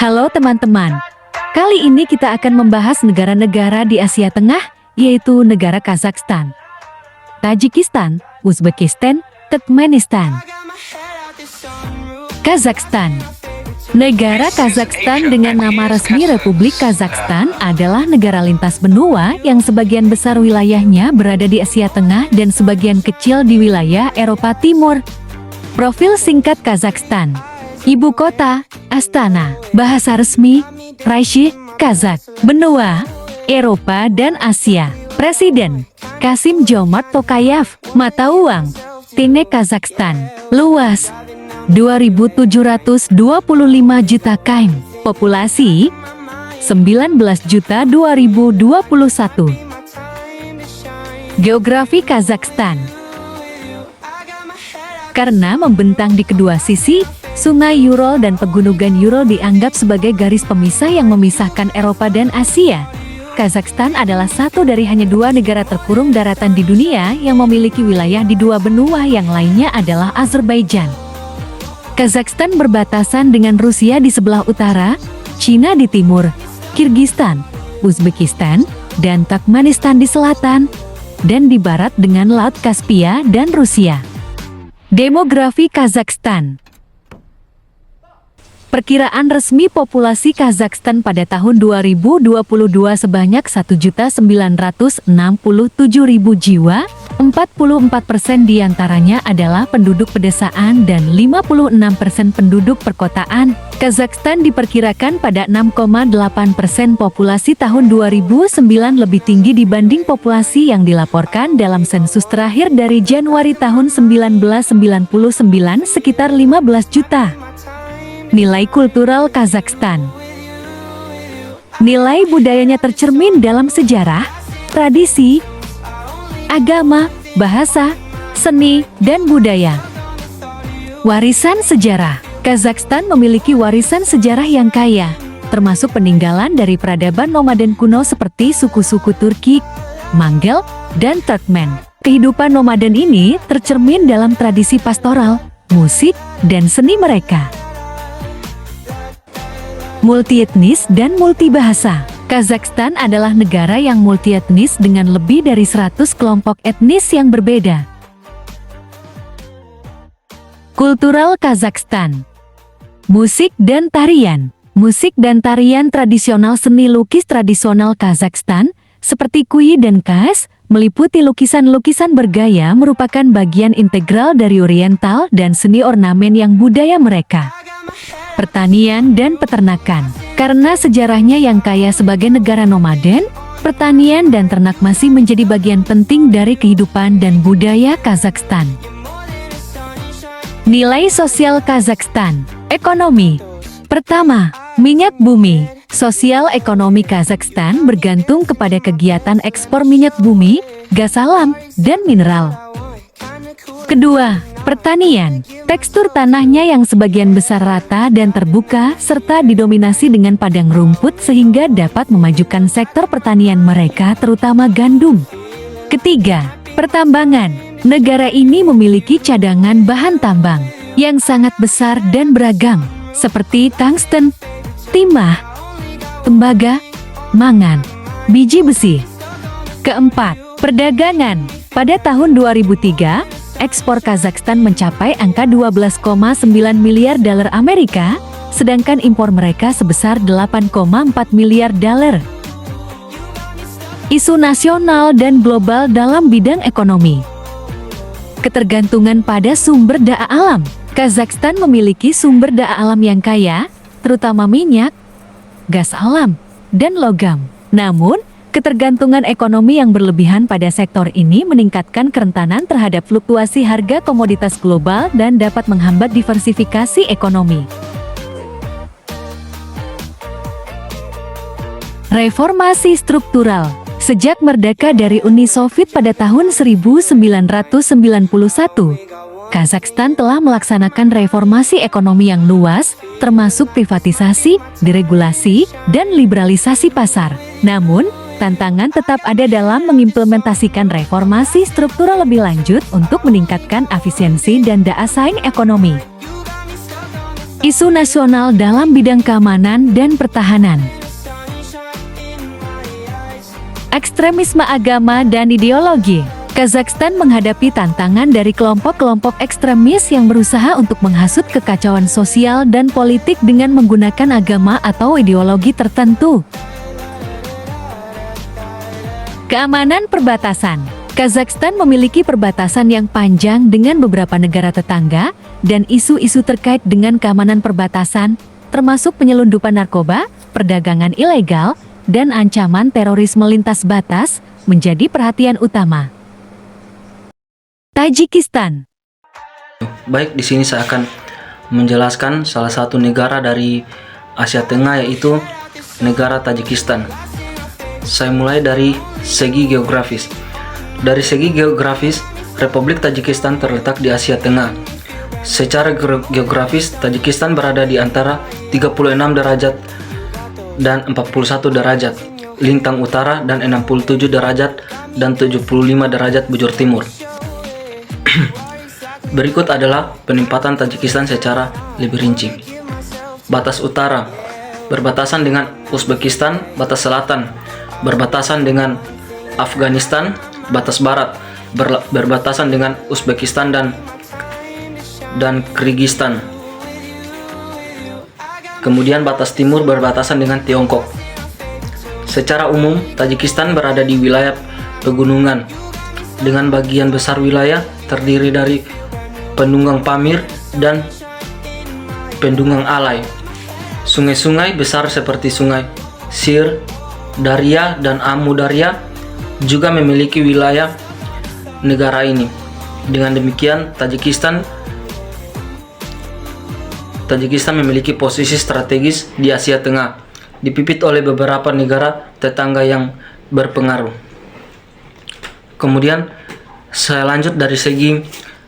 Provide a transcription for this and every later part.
Halo teman-teman, kali ini kita akan membahas negara-negara di Asia Tengah, yaitu negara Kazakhstan, Tajikistan, Uzbekistan, Turkmenistan. Kazakhstan. Negara Kazakhstan dengan nama resmi Republik Kazakhstan adalah negara lintas benua yang sebagian besar wilayahnya berada di Asia Tengah dan sebagian kecil di wilayah Eropa Timur. Profil singkat Kazakhstan. Ibu kota, Astana. Bahasa resmi, Raishi, Kazakh. Benua, Eropa dan Asia. Presiden, Kasim-Jomart Tokayev. Mata uang, tenge Kazakhstan. Luas, 2.725 juta km. Populasi, 19.000.2021. Geografi Kazakhstan. Karena membentang di kedua sisi, Sungai Ural dan Pegunungan Ural dianggap sebagai garis pemisah yang memisahkan Eropa dan Asia. Kazakhstan adalah satu dari hanya dua negara terkurung daratan di dunia yang memiliki wilayah di dua benua, yang lainnya adalah Azerbaijan. Kazakhstan berbatasan dengan Rusia di sebelah utara, Cina di timur, Kirgistan, Uzbekistan, dan Turkmenistan di selatan, dan di barat dengan Laut Kaspia dan Rusia. Demografi Kazakhstan. Perkiraan resmi populasi Kazakhstan pada tahun 2022 sebanyak 1.967.000 jiwa, 44% diantaranya adalah penduduk pedesaan dan 56% penduduk perkotaan. Kazakhstan diperkirakan pada 6,8% populasi tahun 2009, lebih tinggi dibanding populasi yang dilaporkan dalam sensus terakhir dari Januari tahun 1999 sekitar 15 juta. Nilai kultural Kazakhstan. Nilai budayanya tercermin dalam sejarah, tradisi, agama, bahasa, seni, dan budaya. Warisan sejarah. Kazakhstan memiliki warisan sejarah yang kaya, termasuk peninggalan dari peradaban nomaden kuno seperti suku-suku Turki, Mongol, dan Turkmen. Kehidupan nomaden ini tercermin dalam tradisi pastoral, musik, dan seni mereka. Multietnis dan multibahasa. Kazakhstan adalah negara yang multietnis dengan lebih dari 100 kelompok etnis yang berbeda. Kultural Kazakhstan. Musik dan tarian. Musik dan tarian tradisional. Seni lukis tradisional Kazakhstan, seperti kuy dan kas, meliputi lukisan-lukisan bergaya, merupakan bagian integral dari Oriental dan seni ornamen yang budaya mereka. Pertanian dan peternakan. Karena sejarahnya yang kaya sebagai negara nomaden, pertanian dan ternak masih menjadi bagian penting dari kehidupan dan budaya Kazakhstan. Nilai sosial Kazakhstan. Ekonomi. Pertama, minyak bumi. Sosial ekonomi Kazakhstan bergantung kepada kegiatan ekspor minyak bumi, gas alam, dan mineral. Kedua, pertanian. Tekstur tanahnya yang sebagian besar rata dan terbuka, serta didominasi dengan padang rumput sehingga dapat memajukan sektor pertanian mereka, terutama gandum. Ketiga, pertambangan. Negara ini memiliki cadangan bahan tambang yang sangat besar dan beragam, seperti tungsten, timah, tembaga, mangan, biji besi. Keempat, perdagangan. Pada tahun 2003, ekspor Kazakhstan mencapai angka 12,9 miliar dolar Amerika, sedangkan impor mereka sebesar 8,4 miliar dolar. Isu nasional dan global dalam bidang ekonomi. Ketergantungan pada sumber daya alam. Kazakhstan memiliki sumber daya alam yang kaya, terutama minyak, gas alam, dan logam. Namun, ketergantungan ekonomi yang berlebihan pada sektor ini meningkatkan kerentanan terhadap fluktuasi harga komoditas global dan dapat menghambat diversifikasi ekonomi. Reformasi struktural. Sejak merdeka dari Uni Soviet pada tahun 1991, Kazakhstan telah melaksanakan reformasi ekonomi yang luas, termasuk privatisasi, deregulasi, dan liberalisasi pasar. Namun, tantangan tetap ada dalam mengimplementasikan reformasi struktural lebih lanjut untuk meningkatkan efisiensi dan daya saing ekonomi. Isu nasional dalam bidang keamanan dan pertahanan. Ekstremisme agama dan ideologi. Kazakhstan menghadapi tantangan dari kelompok-kelompok ekstremis yang berusaha untuk menghasut kekacauan sosial dan politik dengan menggunakan agama atau ideologi tertentu. Keamanan perbatasan. Kazakhstan memiliki perbatasan yang panjang dengan beberapa negara tetangga, dan isu-isu terkait dengan keamanan perbatasan, termasuk penyelundupan narkoba, perdagangan ilegal, dan ancaman terorisme lintas batas, menjadi perhatian utama. Tajikistan. Baik, di sini saya akan menjelaskan salah satu negara dari Asia Tengah, yaitu negara Tajikistan. Saya mulai dari segi geografis. Dari segi geografis, Republik Tajikistan terletak di Asia Tengah. Secara geografis, Tajikistan berada di antara 36 derajat dan 41 derajat lintang utara dan 67 derajat dan 75 derajat bujur timur. Berikut adalah penempatan Tajikistan secara lebih rinci. Batas utara berbatasan dengan Uzbekistan, batas selatan berbatasan dengan Afghanistan, batas barat berbatasan dengan Uzbekistan dan Kyrgyzstan. Kemudian batas timur berbatasan dengan Tiongkok. Secara umum, Tajikistan berada di wilayah pegunungan dengan bagian besar wilayah terdiri dari Pendungang Pamir dan Pendungang Alai. Sungai-sungai besar seperti Sungai Sir, Darya, dan Amu Darya juga memiliki wilayah negara ini. Dengan demikian, Tajikistan memiliki posisi strategis di Asia Tengah, dipimpin oleh beberapa negara tetangga yang berpengaruh. Kemudian saya lanjut dari segi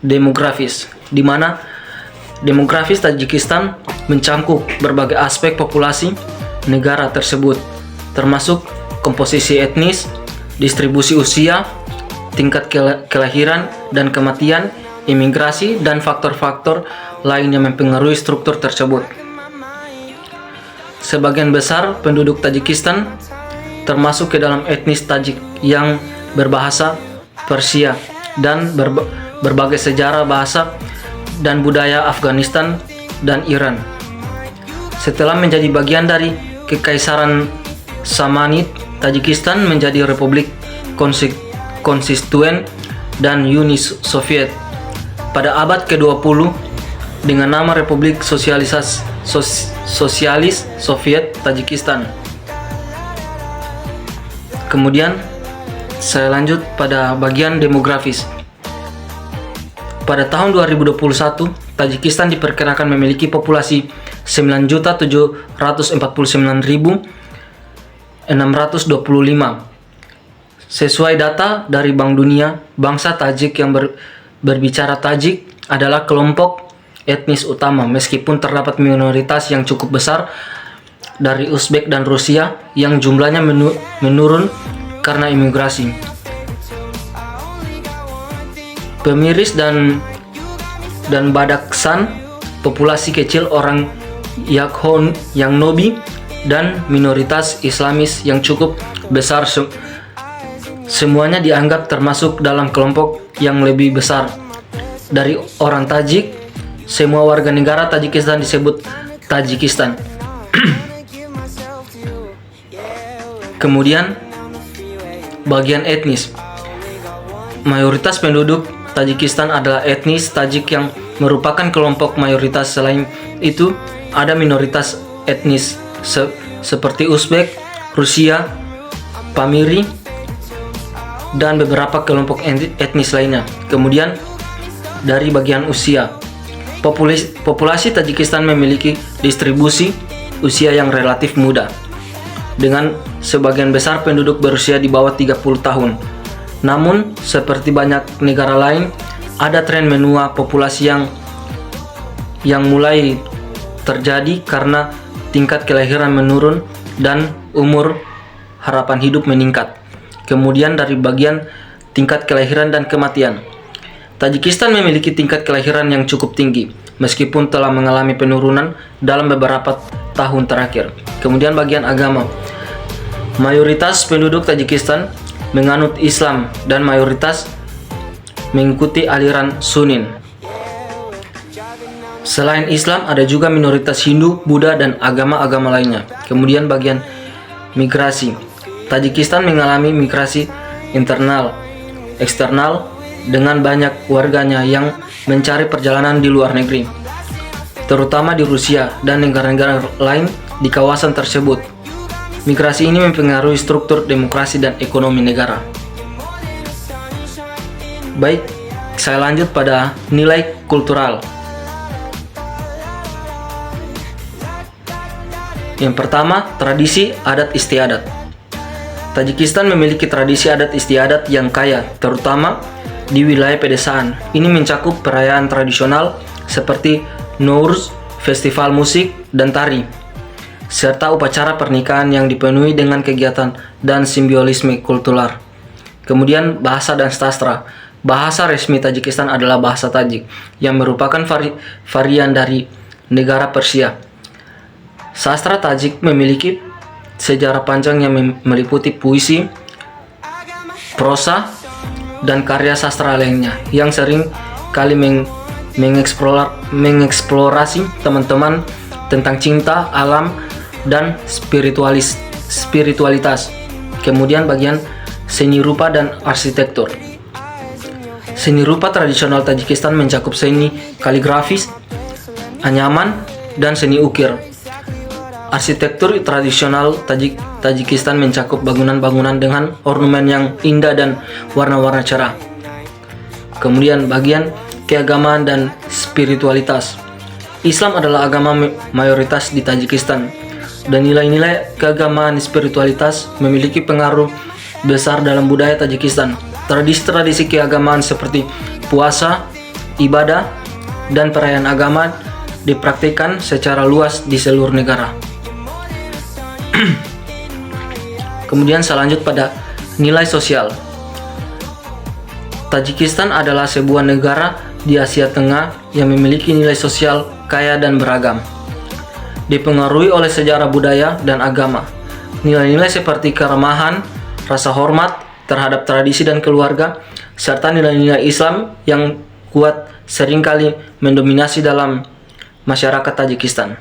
demografis, di mana demografis Tajikistan mencangkup berbagai aspek populasi negara tersebut, termasuk komposisi etnis, distribusi usia, tingkat kelahiran dan kematian, imigrasi, dan faktor-faktor lain yang mempengaruhi struktur tersebut. Sebagian besar penduduk Tajikistan termasuk ke dalam etnis Tajik yang berbahasa Persia dan berbagai sejarah bahasa dan budaya Afghanistan dan Iran. Setelah menjadi bagian dari Kekaisaran Samanid, Tajikistan menjadi republik konstituen dan Uni Soviet pada abad ke-20 dengan nama Republik Sosialis Soviet Tajikistan. Kemudian saya lanjut pada bagian demografis. Pada tahun 2021, Tajikistan diperkirakan memiliki populasi 9.749.625. Sesuai data dari Bank Dunia, bangsa Tajik yang berbicara Tajik adalah kelompok etnis utama, meskipun terdapat minoritas yang cukup besar dari Uzbek dan Rusia yang jumlahnya menurun karena imigrasi. Pemiris dan Badakhshan, populasi kecil orang Yakhon yang Nobi, dan minoritas Islamis yang cukup besar, semuanya dianggap termasuk dalam kelompok yang lebih besar dari orang Tajik. Semua warga negara Tajikistan disebut Tajikistan. Kemudian bagian etnis. Mayoritas penduduk Tajikistan adalah etnis Tajik yang merupakan kelompok mayoritas. Selain itu, ada minoritas etnis seperti Uzbek, Rusia, Pamiri, dan beberapa kelompok etnis lainnya. Kemudian dari bagian usia, populasi Tajikistan memiliki distribusi usia yang relatif muda, dengan sebagian besar penduduk berusia di bawah 30 tahun. Namun, seperti banyak negara lain, ada tren menua populasi yang mulai terjadi karena tingkat kelahiran menurun dan umur harapan hidup meningkat. Kemudian dari bagian tingkat kelahiran dan kematian, Tajikistan memiliki tingkat kelahiran yang cukup tinggi, meskipun telah mengalami penurunan dalam beberapa tahun terakhir. Kemudian bagian agama. Mayoritas penduduk Tajikistan menganut Islam dan mayoritas mengikuti aliran Sunni. Selain Islam, ada juga minoritas Hindu, Buddha, dan agama-agama lainnya. Kemudian bagian migrasi. Tajikistan mengalami migrasi internal, eksternal, dengan banyak warganya yang mencari perjalanan di luar negeri, terutama di Rusia dan negara-negara lain di kawasan tersebut. Migrasi ini mempengaruhi struktur demokrasi dan ekonomi negara. Baik, saya lanjut pada nilai kultural. Yang pertama, tradisi adat istiadat. Tajikistan memiliki tradisi adat istiadat yang kaya, terutama di wilayah pedesaan. Ini mencakup perayaan tradisional seperti Nowruz, festival musik dan tari, serta upacara pernikahan yang dipenuhi dengan kegiatan dan simbiolisme kultural. Kemudian bahasa dan sastra. Bahasa resmi Tajikistan adalah bahasa Tajik, yang merupakan varian dari negara Persia. Sastra Tajik memiliki sejarah panjang yang meliputi puisi, prosa, dan karya sastra lainnya yang sering kali mengeksplorasi teman-teman tentang cinta, alam, dan spiritualitas. Kemudian bagian seni rupa dan arsitektur. Seni rupa tradisional Tajikistan mencakup seni kaligrafis, anyaman, dan seni ukir. Arsitektur tradisional Tajikistan mencakup bangunan-bangunan dengan ornamen yang indah dan warna-warna cerah. Kemudian bagian keagamaan dan spiritualitas. Islam adalah agama mayoritas di Tajikistan, dan nilai-nilai keagamaan spiritualitas memiliki pengaruh besar dalam budaya Tajikistan. Tradisi-tradisi keagamaan seperti puasa, ibadah, dan perayaan agama dipraktikkan secara luas di seluruh negara. Kemudian saya lanjut pada nilai sosial. Tajikistan adalah sebuah negara di Asia Tengah yang memiliki nilai sosial kaya dan beragam, dipengaruhi oleh sejarah budaya dan agama. Nilai-nilai seperti keramahan, rasa hormat terhadap tradisi dan keluarga, serta nilai-nilai Islam yang kuat seringkali mendominasi dalam masyarakat Tajikistan.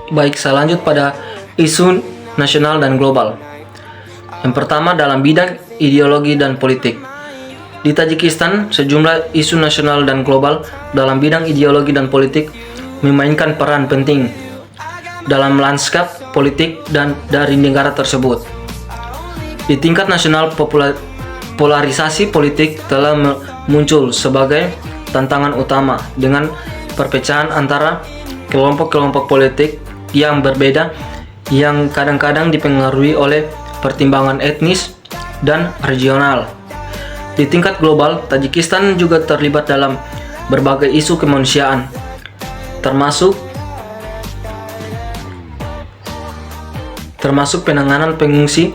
Baik, saya lanjut pada isu nasional dan global. Yang pertama, dalam bidang ideologi dan politik. Di Tajikistan, sejumlah isu nasional dan global dalam bidang ideologi dan politik memainkan peran penting dalam lanskap politik dan dari negara tersebut. Di tingkat nasional, polarisasi politik telah muncul sebagai tantangan utama dengan perpecahan antara kelompok-kelompok politik yang berbeda yang kadang-kadang dipengaruhi oleh pertimbangan etnis dan regional. Di tingkat global, Tajikistan juga terlibat dalam berbagai isu kemanusiaan, termasuk penanganan pengungsi,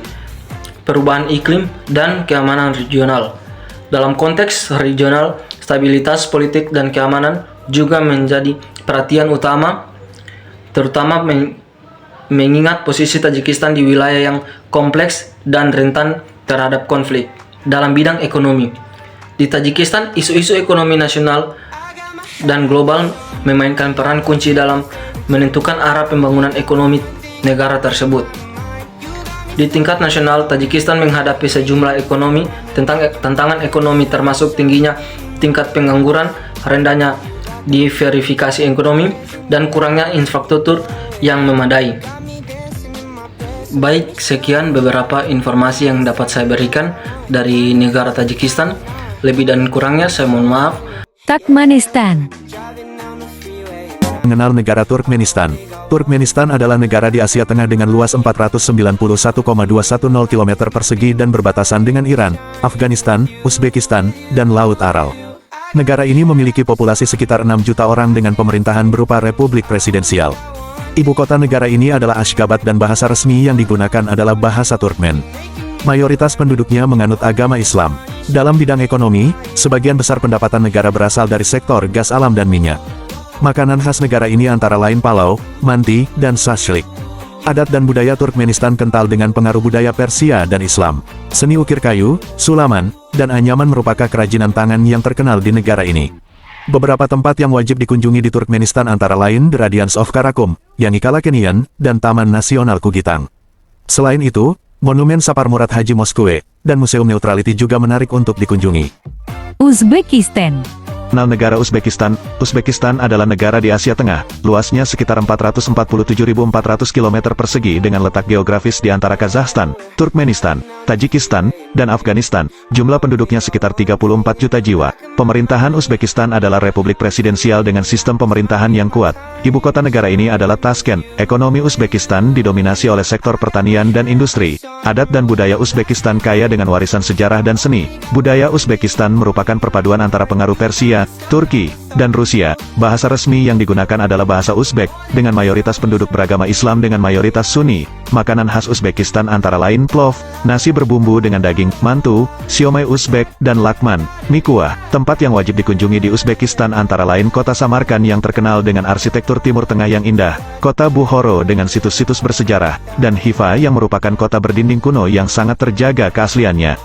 perubahan iklim, dan keamanan regional. Dalam konteks regional, stabilitas politik dan keamanan juga menjadi perhatian utama, terutama mengingat posisi Tajikistan di wilayah yang kompleks dan rentan terhadap konflik. Dalam bidang ekonomi, di Tajikistan, isu-isu ekonomi nasional dan global memainkan peran kunci dalam menentukan arah pembangunan ekonomi negara tersebut. Di tingkat nasional, Tajikistan menghadapi sejumlah tantangan ekonomi, termasuk tingginya tingkat pengangguran, rendahnya diverifikasi ekonomi, dan kurangnya infrastruktur yang memadai. Baik, sekian beberapa informasi yang dapat saya berikan dari negara Tajikistan. Lebih dan kurangnya saya mohon maaf. Turkmenistan. Mengenal negara Turkmenistan. Turkmenistan adalah negara di Asia Tengah dengan luas 491,210 km persegi dan berbatasan dengan Iran, Afghanistan, Uzbekistan, dan Laut Aral. Negara ini memiliki populasi sekitar 6 juta orang dengan pemerintahan berupa republik presidensial. Ibu kota negara ini adalah Ashgabat dan bahasa resmi yang digunakan adalah bahasa Turkmen. Mayoritas penduduknya menganut agama Islam. Dalam bidang ekonomi, sebagian besar pendapatan negara berasal dari sektor gas alam dan minyak. Makanan khas negara ini antara lain palau, manti, dan shashlik. Adat dan budaya Turkmenistan kental dengan pengaruh budaya Persia dan Islam. Seni ukir kayu, sulaman, dan anyaman merupakan kerajinan tangan yang terkenal di negara ini. Beberapa tempat yang wajib dikunjungi di Turkmenistan antara lain The Radiance of Karakum, Yangi Kalakenian, dan Taman Nasional Kugitang. Selain itu, Monumen Saparmurat Haji Moskwe, dan Museum Neutrality juga menarik untuk dikunjungi. Uzbekistan. Negara Uzbekistan. Uzbekistan adalah negara di Asia Tengah, luasnya sekitar 447.400 km persegi dengan letak geografis di antara Kazakhstan, Turkmenistan, Tajikistan, dan Afghanistan. Jumlah penduduknya sekitar 34 juta jiwa. Pemerintahan Uzbekistan adalah republik presidensial dengan sistem pemerintahan yang kuat. Ibu kota negara ini adalah Tashkent. Ekonomi Uzbekistan didominasi oleh sektor pertanian dan industri. Adat dan budaya Uzbekistan kaya dengan warisan sejarah dan seni. Budaya Uzbekistan merupakan perpaduan antara pengaruh Persia, Turki, dan Rusia. Bahasa resmi yang digunakan adalah bahasa Uzbek, dengan mayoritas penduduk beragama Islam dengan mayoritas Sunni. Makanan khas Uzbekistan antara lain plov, nasi berbumbu dengan daging, mantu, siomay Uzbek, dan lakman, mie kuah. Tempat yang wajib dikunjungi di Uzbekistan antara lain kota Samarkand yang terkenal dengan arsitektur Timur Tengah yang indah, kota Bukhara dengan situs-situs bersejarah, dan Hifa yang merupakan kota berdinding kuno yang sangat terjaga keasliannya.